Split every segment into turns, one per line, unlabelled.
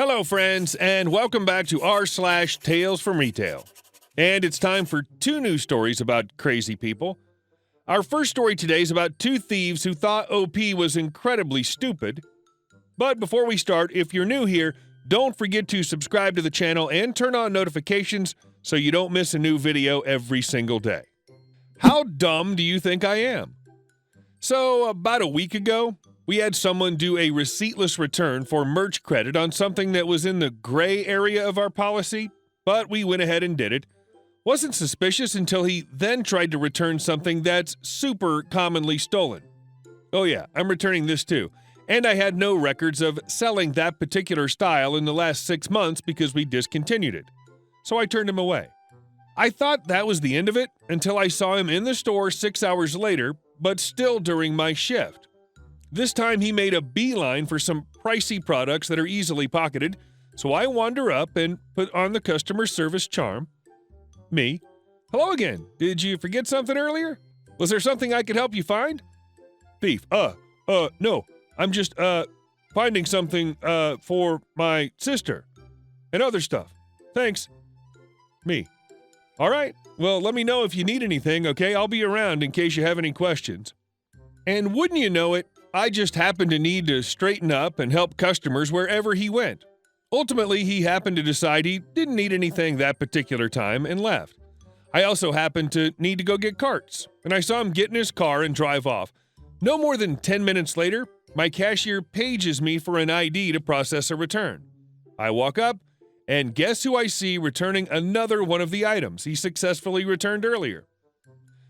Hello, friends, and welcome back to r/Tales from Retail. And it's time for two news stories about crazy people. Our first story today is about two thieves who thought OP was incredibly stupid. But before we start, if you're new here, don't forget to subscribe to the channel and turn on notifications so you don't miss a new video every single day. How dumb do you think I am? So, about a week ago, we had someone do a receiptless return for merch credit on something that was in the gray area of our policy, but we went ahead and did it. Wasn't suspicious until he then tried to return something that's super commonly stolen. Oh yeah, I'm returning this too. And I had no records of selling that particular style in the last 6 months because we discontinued it. So I turned him away. I thought that was the end of it until I saw him in the store 6 hours later, but still during my shift. This time he made a beeline for some pricey products that are easily pocketed, so I wander up and put on the customer service charm. Me. Hello again. Did you forget something earlier? Was there something I could help you find? Thief. No. I'm just, finding something, for my sister. And other stuff. Thanks. Me. All right. Well, let me know if you need anything, okay? I'll be around in case you have any questions. And wouldn't you know it, I just happened to need to straighten up and help customers wherever he went. Ultimately, he happened to decide he didn't need anything that particular time and left. I also happened to need to go get carts, and I saw him get in his car and drive off. No more than 10 minutes later, my cashier pages me for an ID to process a return. I walk up, and guess who I see returning another one of the items he successfully returned earlier?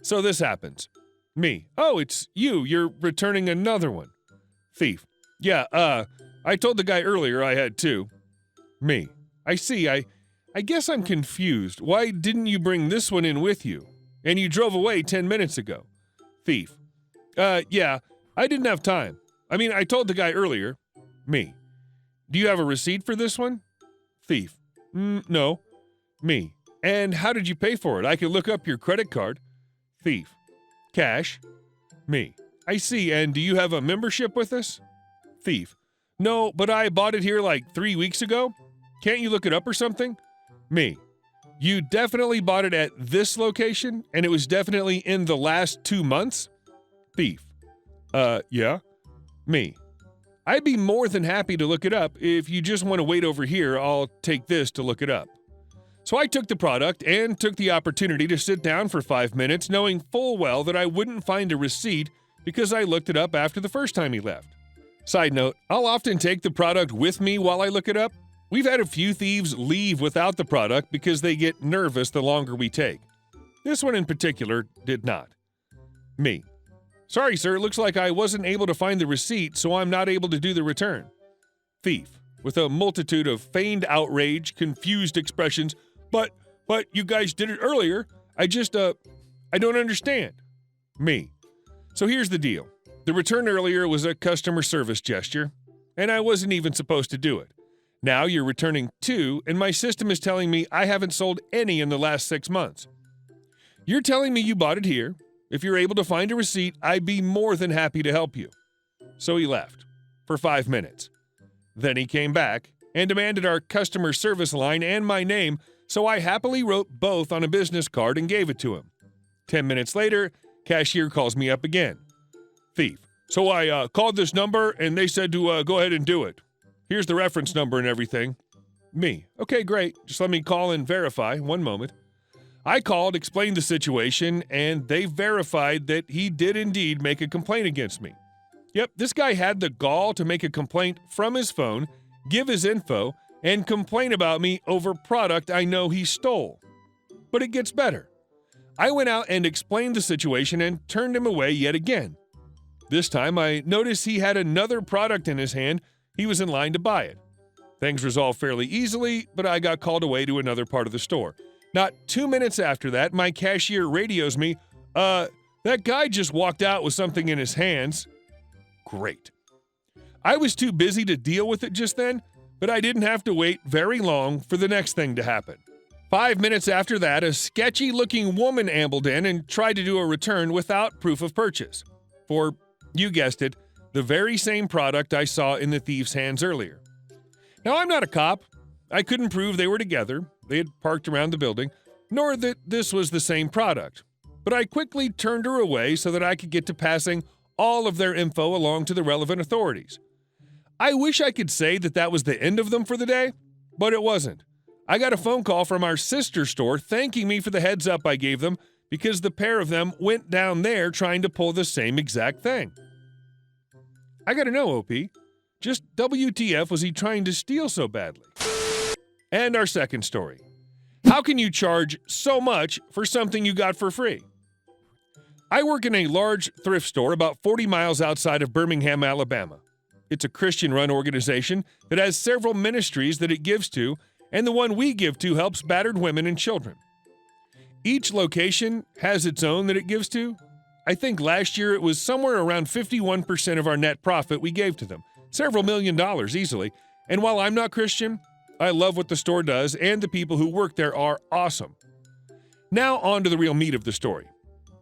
So this happens. Me. Oh, it's you. You're returning another one. Thief. Yeah, I told the guy earlier I had two. Me. I see. I guess I'm confused. Why didn't you bring this one in with you? And you drove away 10 minutes ago. Thief. Yeah, I didn't have time. I told the guy earlier. Me. Do you have a receipt for this one? Thief. No. Me. And how did you pay for it? I could look up your credit card. Thief. Cash. Me. I see. And do you have a membership with us? Thief. No, but I bought it here like 3 weeks ago. Can't you look it up or something? Me. You definitely bought it at this location, and it was definitely in the last 2 months? Thief. Yeah. Me. I'd be more than happy to look it up. If you just want to wait over here, I'll take this to look it up. So I took the product and took the opportunity to sit down for 5 minutes, knowing full well that I wouldn't find a receipt because I looked it up after the first time he left. Side note, I'll often take the product with me while I look it up. We've had a few thieves leave without the product because they get nervous the longer we take. This one in particular did not. Me. Sorry, sir, it looks like I wasn't able to find the receipt, so I'm not able to do the return. Thief. With a multitude of feigned outrage, confused expressions. But you guys did it earlier. I don't understand. Me. So here's the deal. The return earlier was a customer service gesture, and I wasn't even supposed to do it. Now you're returning 2, and my system is telling me I haven't sold any in the last 6 months. You're telling me you bought it here. If you're able to find a receipt, I'd be more than happy to help you. So he left for 5 minutes. Then he came back and demanded our customer service line and my name, so I happily wrote both on a business card and gave it to him. 10 minutes later, cashier calls me up again. Thief. So I called this number and they said to go ahead and do it. Here's the reference number and everything. Me. Okay, great. Just let me call and verify. 1 moment. I called, explained the situation, and they verified that he did indeed make a complaint against me. Yep, this guy had the gall to make a complaint from his phone, give his info, and complain about me over product I know he stole. But it gets better. I went out and explained the situation and turned him away yet again. This time I noticed he had another product in his hand. He was in line to buy it. Things resolved fairly easily, but I got called away to another part of the store. Not 2 minutes after that, my cashier radios me, that guy just walked out with something in his hands. Great. I was too busy to deal with it just then, but I didn't have to wait very long for the next thing to happen. 5 minutes after that, a sketchy-looking woman ambled in and tried to do a return without proof of purchase. For, you guessed it, the very same product I saw in the thief's hands earlier. Now, I'm not a cop. I couldn't prove they were together. They had parked around the building, nor that this was the same product. But I quickly turned her away so that I could get to passing all of their info along to the relevant authorities. I wish I could say that that was the end of them for the day, but it wasn't. I got a phone call from our sister store thanking me for the heads up I gave them because the pair of them went down there trying to pull the same exact thing. I gotta know, OP, just WTF was he trying to steal so badly? And our second story. How can you charge so much for something you got for free? I work in a large thrift store about 40 miles outside of Birmingham, Alabama. It's a Christian-run organization that has several ministries that it gives to, and the one we give to helps battered women and children. Each location has its own that it gives to. I think last year it was somewhere around 51% of our net profit we gave to them. Several $1 million easily. And while I'm not Christian, I love what the store does, and the people who work there are awesome. Now on to the real meat of the story.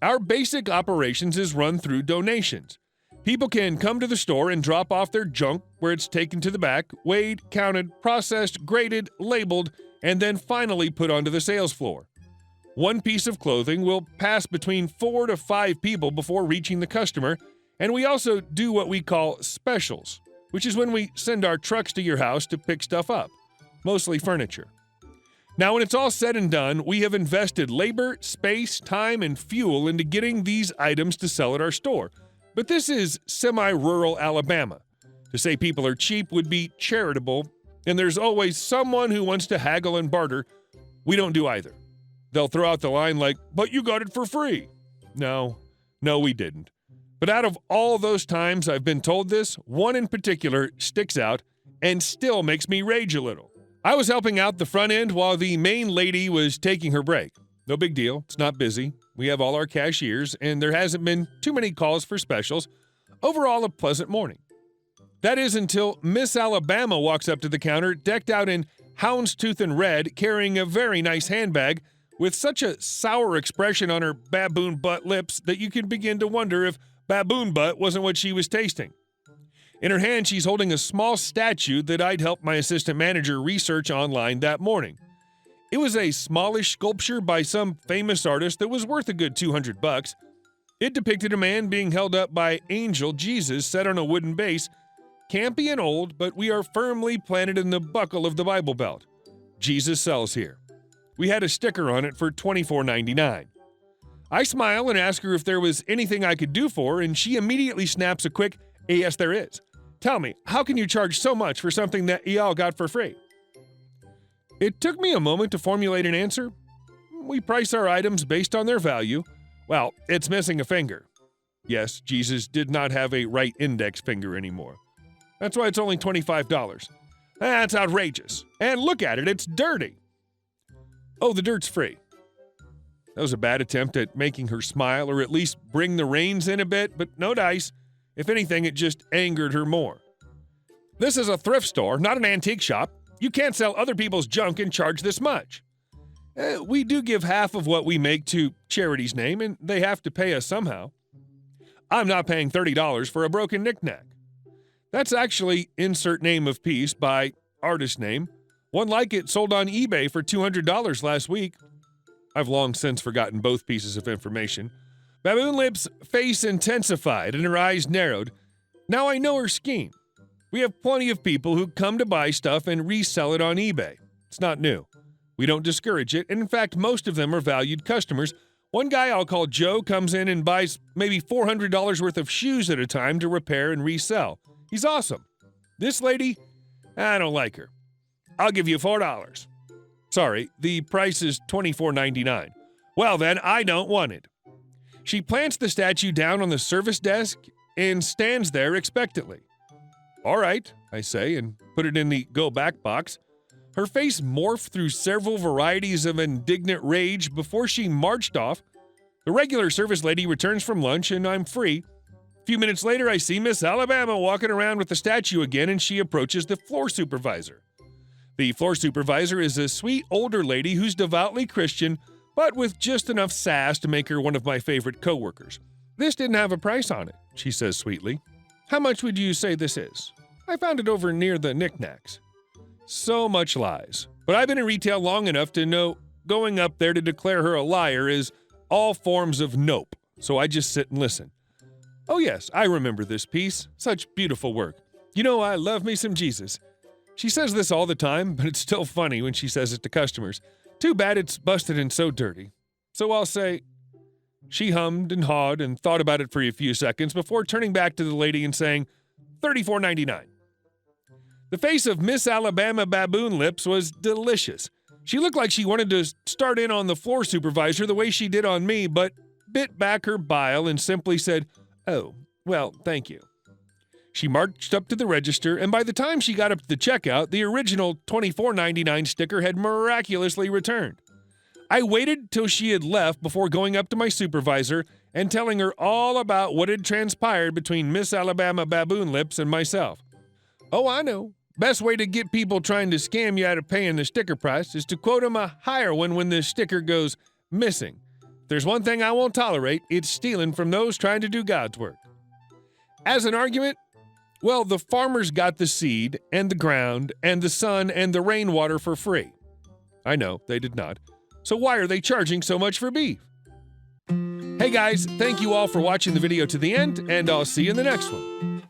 Our basic operations is run through donations. People can come to the store and drop off their junk where it's taken to the back, weighed, counted, processed, graded, labeled, and then finally put onto the sales floor. One piece of clothing will pass between 4 to 5 people before reaching the customer, and we also do what we call specials, which is when we send our trucks to your house to pick stuff up, mostly furniture. Now, when it's all said and done, we have invested labor, space, time, and fuel into getting these items to sell at our store. But this is semi-rural Alabama. To say people are cheap would be charitable, and there's always someone who wants to haggle and barter. We don't do either. They'll throw out the line like, "But you got it for free." No, we didn't. But out of all those times I've been told this, one in particular sticks out and still makes me rage a little. I was helping out the front end while the main lady was taking her break. No big deal. It's not busy. We have all our cashiers, and there hasn't been too many calls for specials. Overall, a pleasant morning. That is until Miss Alabama walks up to the counter, decked out in houndstooth and red, carrying a very nice handbag, with such a sour expression on her baboon butt lips that you can begin to wonder if baboon butt wasn't what she was tasting. In her hand, she's holding a small statue that I'd helped my assistant manager research online that morning. It was a smallish sculpture by some famous artist that was worth a good $200. It depicted a man being held up by angel Jesus set on a wooden base. Campy and old, but we are firmly planted in the buckle of the Bible Belt. Jesus sells here. We had a sticker on it for $24.99. I smile and ask her if there was anything I could do for her, and she immediately snaps a quick, "Yes, there is. Tell me, how can you charge so much for something that y'all got for free?" It took me a moment to formulate an answer. We price our items based on their value. Well, it's missing a finger. Yes, Jesus did not have a right index finger anymore. That's why it's only $25. That's outrageous. And look at it, it's dirty. Oh, the dirt's free. That was a bad attempt at making her smile or at least bring the reins in a bit, but no dice. If anything, it just angered her more. This is a thrift store, not an antique shop. You can't sell other people's junk and charge this much. We do give half of what we make to charity's name, and they have to pay us somehow. I'm not paying $30 for a broken knickknack. That's actually insert name of piece by artist name. One like it sold on eBay for $200 last week. I've long since forgotten both pieces of information. Baboon Lip's face intensified and her eyes narrowed. Now I know her scheme. We have plenty of people who come to buy stuff and resell it on eBay. It's not new. We don't discourage it, and in fact, most of them are valued customers. One guy I'll call Joe comes in and buys maybe $400 worth of shoes at a time to repair and resell. He's awesome. This lady, I don't like her. I'll give you $4. Sorry, the price is $24.99. Well then, I don't want it. She plants the statue down on the service desk and stands there expectantly. All right, I say, and put it in the go back box. Her face morphed through several varieties of indignant rage before she marched off. The regular service lady returns from lunch and I'm free. A few minutes later, I see Miss Alabama walking around with the statue again, and she approaches the floor supervisor. The floor supervisor is a sweet older lady who's devoutly Christian, but with just enough sass to make her one of my favorite coworkers. "This didn't have a price on it," she says sweetly. "How much would you say this is? I found it over near the knickknacks." So much lies. But I've been in retail long enough to know going up there to declare her a liar is all forms of nope. So I just sit and listen. Oh yes, I remember this piece. Such beautiful work. You know, I love me some Jesus. She says this all the time, but it's still funny when she says it to customers. Too bad it's busted and so dirty. So I'll say, she hummed and hawed and thought about it for a few seconds before turning back to the lady and saying, $34.99. The face of Miss Alabama Baboon Lips was delicious. She looked like she wanted to start in on the floor supervisor the way she did on me, but bit back her bile and simply said, "Oh, well, thank you." She marched up to the register, and by the time she got up to the checkout, the original $24.99 sticker had miraculously returned. I waited till she had left before going up to my supervisor and telling her all about what had transpired between Miss Alabama Baboon Lips and myself. Oh, I know. Best way to get people trying to scam you out of paying the sticker price is to quote them a higher one when the sticker goes missing. If there's one thing I won't tolerate, it's stealing from those trying to do God's work. As an argument, well, the farmers got the seed and the ground and the sun and the rainwater for free. I know, they did not. So why are they charging so much for beef? Hey guys, thank you all for watching the video to the end, and I'll see you in the next one.